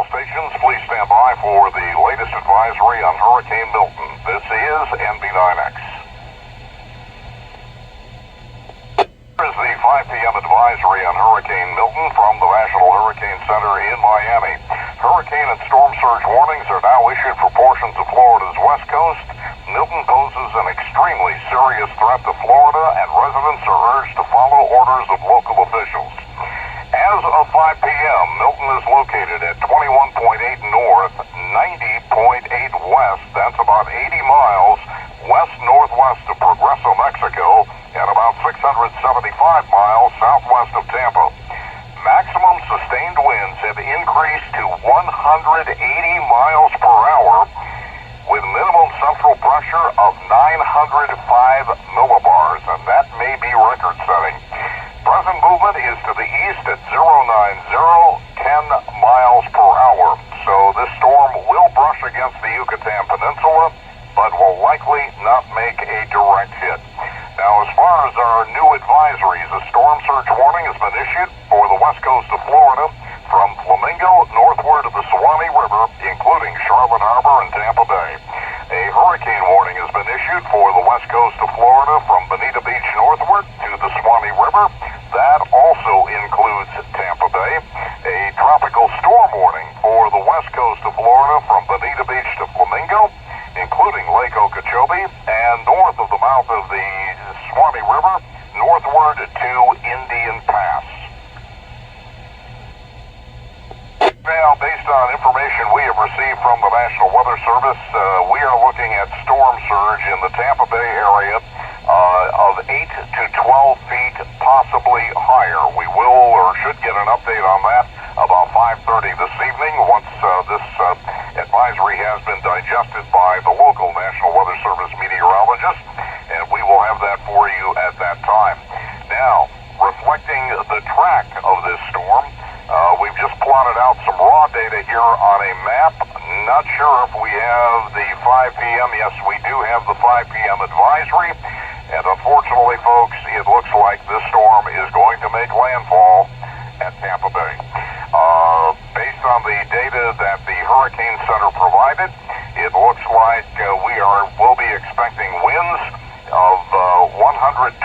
all stations, please stand by for the latest advisory on Hurricane Milton. This is NB9X. Here is the 5 p.m. advisory on Hurricane Milton from the National Hurricane Center in Miami. Hurricane and storm surge warnings are now issued for portions of Florida's west coast. Milton poses an extremely serious threat to Florida, and residents are urged to follow orders of local officials. As of 5 p.m., Milton is located at 21.8 north, 90.8 west. That's about 80 miles west-northwest of Progreso, Mexico, and about 675 miles southwest of Tampa. Maximum sustained winds have increased to 180 miles per hour, with minimum central pressure of 905 millibars, and that may be record-setting. Present movement is to the east at 090, 10 miles per hour. So this storm will brush against the Yucatan Peninsula, but will likely not make a direct hit. Now, as far as our new advisories, a storm surge warning has been issued for the west coast of Florida from Flamingo northward of the Suwannee River, including Charlotte Harbor and Tampa Bay. A hurricane warning has been issued for the west coast of Florida from Bonita Beach northward to the Suwannee River. That also includes Tampa Bay. A tropical storm warning for the west coast of Florida from Bonita Beach to Flamingo, including Lake Okeechobee, and north of the mouth of the Suwannee River, northward to Indian Pass. Now, based on information we have received from the National Weather Service, we are looking at storm surge in the Tampa Bay area of 8 to 12 feet, possibly higher. We will or should get an update on that about 5:30 this evening once this advisory has been digested by the local National Weather Service meteorologists, and we will have that for you at that time. Now, reflecting the track of this storm, we've just plotted out some raw data here on a map. Not sure if we have the 5 p.m. Yes, we do have the 5 p.m. advisory. And unfortunately, folks, it looks like this storm is going to make landfall at Tampa Bay. Based on the data that the Hurricane Center provided, it looks like we'll be expecting winds of 120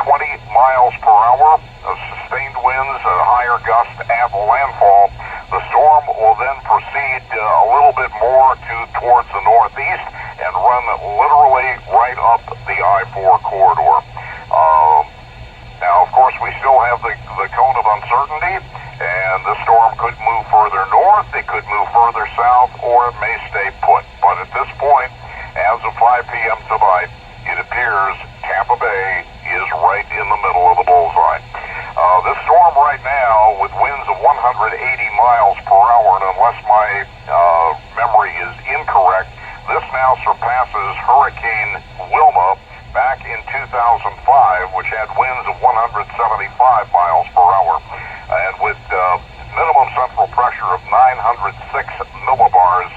miles per hour, sustained winds, a higher gust at landfall. The storm will then proceed a little bit more towards the northeast and run literally right up the I-4 corridor. Now, of course, we still have the cone of uncertainty, and the storm could move further north, it could move further south, or it may stay put. But at this point, as of 5 p.m. tonight, it appears Tampa Bay is right in the middle of the bullseye. This storm right now, with winds of 180 miles per hour, and unless my memory is incorrect, this now surpasses Hurricane Wilma back in 2005, which had winds of 175 miles per hour. And with minimum central pressure of 906 millibars,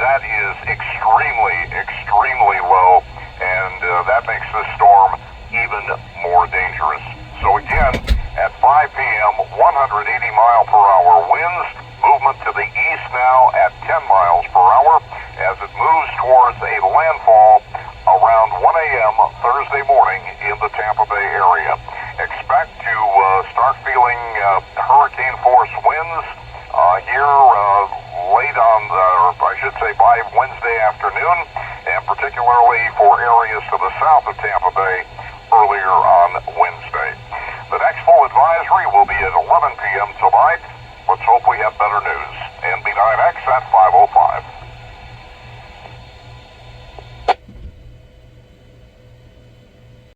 that is extremely, extremely low, and that makes this storm even more dangerous. So again, at 5 p.m., 180 mile per hour winds, movement to the east now at 10 miles per hour as it moves towards a landfall around 1 a.m. Thursday morning in the Tampa Bay area. Expect to start feeling hurricane force winds here late on, or I should say by Wednesday afternoon, and particularly for areas to the south of Tampa Bay earlier on Wednesday. The next full advisory will be at 11 p.m. tonight. Let's hope we have better news. NB9X at 5:05.